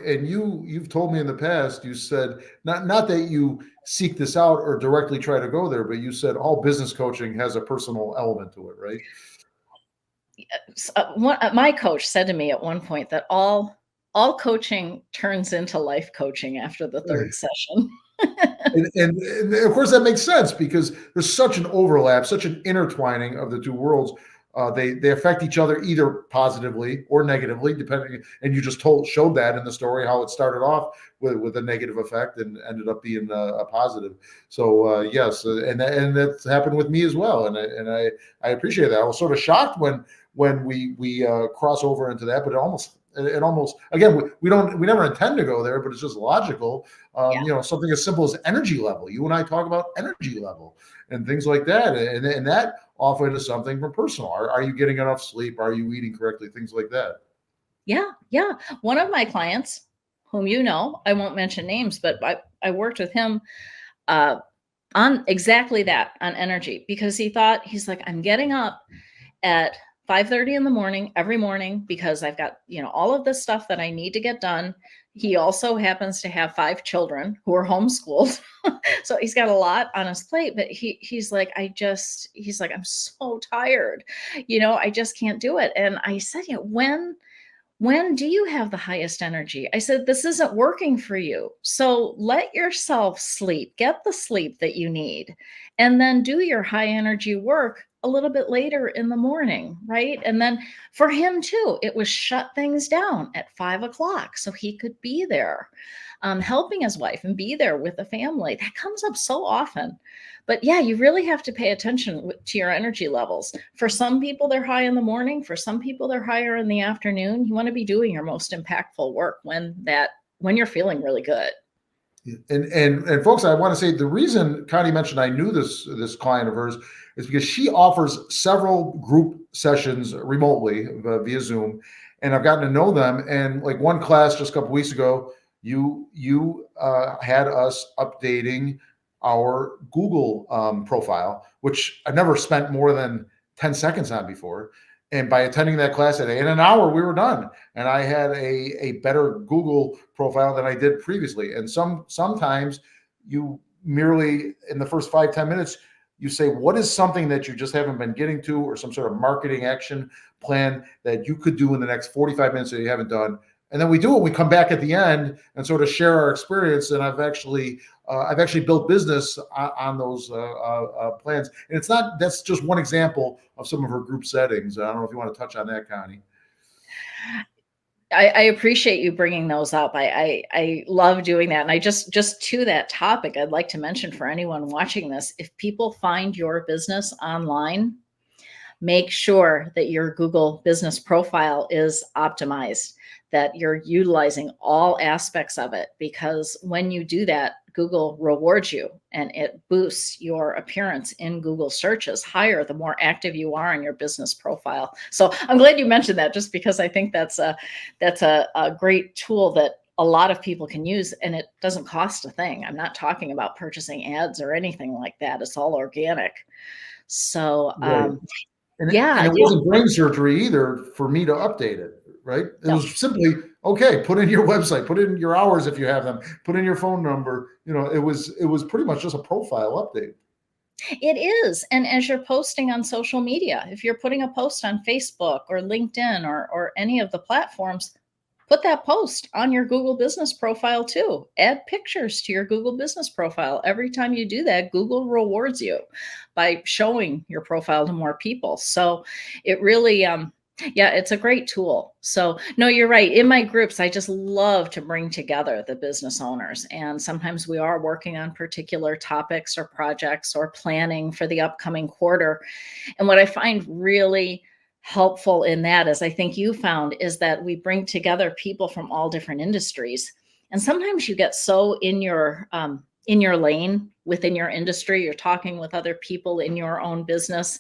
and you've told me in the past, you said not that you seek this out or directly try to go there, but you said all business coaching has a personal element to it, right? My coach said to me at one point that all coaching turns into life coaching after the third session. And of course that makes sense because there's such an overlap, such an intertwining of the two worlds. They affect each other either positively or negatively, depending. And you just showed that in the story how it started off with a negative effect and ended up being a positive. So yes, and that's happened with me as well, and I appreciate that. I was sort of shocked when we cross over into that, but it almost again we never intend to go there, but it's just logical. Something as simple as energy level. You and I talk about energy level and things like that, and that often is something from personal. Are you getting enough sleep? Are you eating correctly? Things like that. Yeah. One of my clients, whom you know, I won't mention names, but I worked with him on exactly that, on energy, because he's like, I'm getting up at 5:30 in the morning every morning because I've got, all of this stuff that I need to get done. He also happens to have 5 children who are homeschooled. So he's got a lot on his plate, but he's like, I'm so tired. I just can't do it. And I said, when do you have the highest energy? I said, this isn't working for you. So let yourself sleep, get the sleep that you need, and then do your high energy work a little bit later in the morning, right? And then for him too, it was shut things down at 5 o'clock so he could be there, helping his wife and be there with the family. That comes up so often. But yeah, you really have to pay attention to your energy levels. For some people, they're high in the morning. For some people, they're higher in the afternoon. You want to be doing your most impactful work when you're feeling really good. And folks, I want to say the reason Connie mentioned I knew this client of hers is because she offers several group sessions remotely via Zoom, and I've gotten to know them. And like one class just a couple weeks ago, you had us updating our Google profile, which I've never spent more than 10 seconds on before. And by attending that class in an hour, we were done. And I had a better Google profile than I did previously. And sometimes you merely, in the first 5-10 minutes, you say, what is something that you just haven't been getting to, or some sort of marketing action plan that you could do in the next 45 minutes that you haven't done? And then we do it. We come back at the end and sort of share our experience. And I've actually built business on those plans. And that's just one example of some of her group settings. I don't know if you want to touch on that, Connie. I appreciate you bringing those up. I love doing that. And I just to that topic, I'd like to mention for anyone watching this, if people find your business online, make sure that your Google business profile is optimized, that you're utilizing all aspects of it, because when you do that, Google rewards you and it boosts your appearance in Google searches higher the more active you are in your business profile. So I'm glad you mentioned that, just because I think that's a great tool that a lot of people can use, and it doesn't cost a thing. I'm not talking about purchasing ads or anything like that. It's all organic. So right. And it wasn't brain surgery either for me to update it, right? It was simply, okay, put in your website, put in your hours if you have them, put in your phone number. It was pretty much just a profile update. It is. And as you're posting on social media, if you're putting a post on Facebook or LinkedIn or any of the platforms, put that post on your Google business profile too. Add pictures to your Google business profile. Every time you do that, Google rewards you by showing your profile to more people. So it really, it's a great tool. So no, you're right. In my groups, I just love to bring together the business owners. And sometimes we are working on particular topics or projects or planning for the upcoming quarter. And what I find really helpful in that, as I think you found, is that we bring together people from all different industries. And sometimes you get so in your lane within your industry, you're talking with other people in your own business.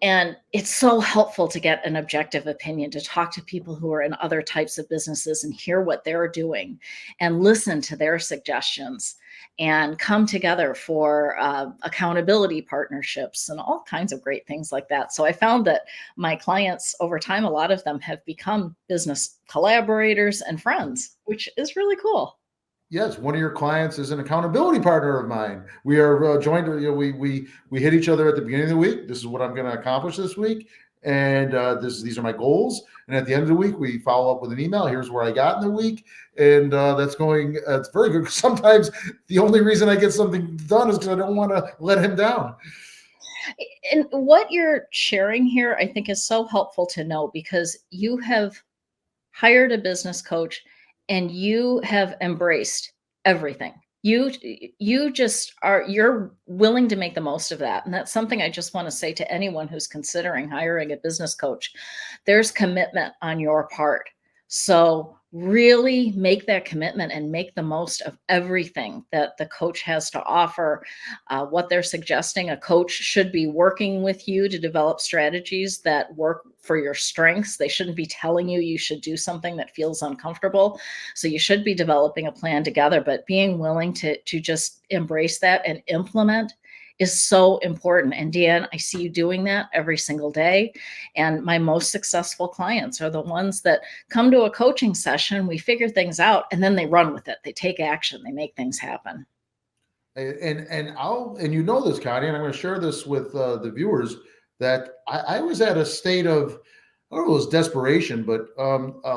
And it's so helpful to get an objective opinion, to talk to people who are in other types of businesses and hear what they're doing and listen to their suggestions and come together for accountability partnerships and all kinds of great things like that. So I found that my clients over time, a lot of them have become business collaborators and friends, which is really cool. Yes, one of your clients is an accountability partner of mine. We are joined. We hit each other at the beginning of the week. This is what I'm going to accomplish this week, and these are my goals. And at the end of the week, we follow up with an email. Here's where I got in the week, and that's going. It's very good. Sometimes the only reason I get something done is because I don't want to let him down. And what you're sharing here, I think, is so helpful to know, because you have hired a business coach and you have embraced everything. You just are, you're willing to make the most of that. And that's something I just want to say to anyone who's considering hiring a business coach. There's commitment on your part. So really make that commitment and make the most of everything that the coach has to offer. What they're suggesting, a coach should be working with you to develop strategies that work for your strengths. They shouldn't be telling you you should do something that feels uncomfortable. So you should be developing a plan together, but being willing to just embrace that and implement is so important. And Dan, I see you doing that every single day. And my most successful clients are the ones that come to a coaching session, we figure things out, and then they run with it. They take action, they make things happen. And you know this, Connie, and I'm going to share this with the viewers, that I was at a state of, I don't know if it was desperation, but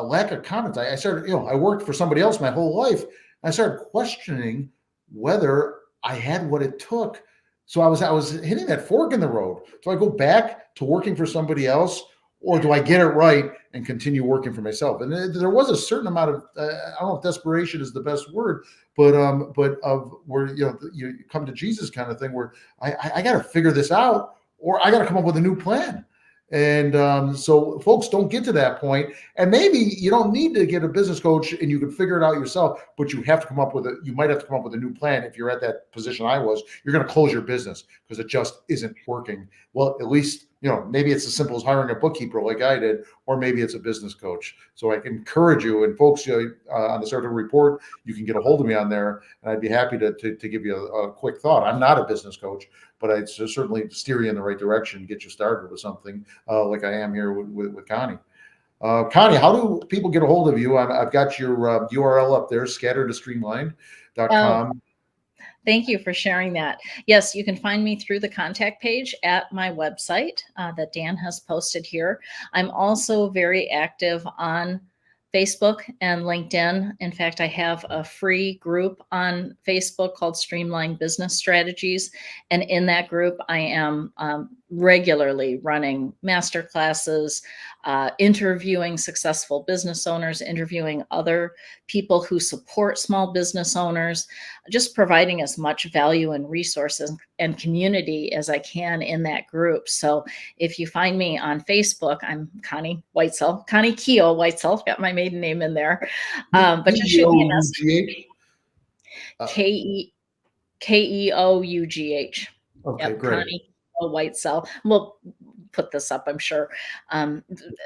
lack of confidence. I started, I worked for somebody else my whole life. I started questioning whether I had what it took. So I was hitting that fork in the road. Do I go back to working for somebody else, or do I get it right and continue working for myself? And there was a certain amount of, I don't know if desperation is the best word, but of where, you come to Jesus kind of thing, where I got to figure this out, or I got to come up with a new plan. And so folks, don't get to that point. And maybe you don't need to get a business coach and you can figure it out yourself, but you have to come up with you might have to come up with a new plan. If you're at that position I was, you're going to close your business because it just isn't working. Well, at least, maybe it's as simple as hiring a bookkeeper like I did, or maybe it's a business coach. So I can encourage you, and folks, on the Saratoga Report, you can get a hold of me on there, and I'd be happy to give you a quick thought. I'm not a business coach, but I'd certainly steer you in the right direction, get you started with something like I am here with Connie. Connie, how do people get a hold of you? I've got your URL up there, scattered-to-streamlined.com. Thank you for sharing that. Yes, you can find me through the contact page at my website that Dan has posted here. I'm also very active on Facebook and LinkedIn. In fact, I have a free group on Facebook called Streamlined Business Strategies. And in that group, I am regularly running master classes, interviewing successful business owners, interviewing other people who support small business owners, just providing as much value and resources and community as I can in that group. So if you find me on Facebook, I'm Connie Whitesell, Connie Keogh Whitesell, got my maiden name in there. But just shoot me a message. Keough. Okay, Yep, great. Connie Whitesell. We'll put this up, I'm sure.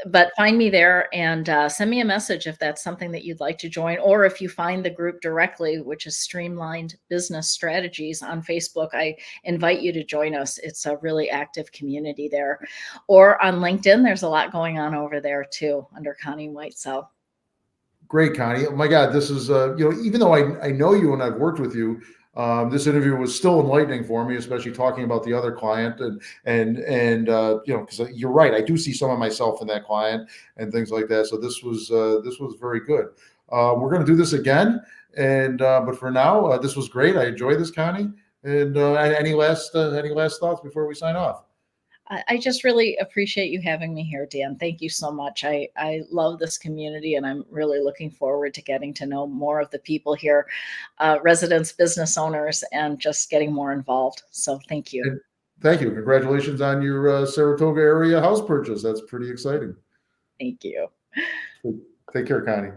But find me there and send me a message if that's something that you'd like to join, or if you find the group directly, which is Streamlined Business Strategies on Facebook, I invite you to join us. It's a really active community there. Or on LinkedIn, there's a lot going on over there too, under Connie Whitesell. Great, Connie. Oh my God, this is, even though I know you and I've worked with you, this interview was still enlightening for me, especially talking about the other client and because you're right, I do see some of myself in that client and things like that. So this was very good. We're going to do this again, and but for now, this was great. I enjoyed this, Connie. And any last thoughts before we sign off? I just really appreciate you having me here, Dan. Thank you so much. I love this community, and I'm really looking forward to getting to know more of the people here, residents, business owners, and just getting more involved. So thank you. And thank you. Congratulations on your Saratoga area house purchase. That's pretty exciting. Thank you. Take care, Connie.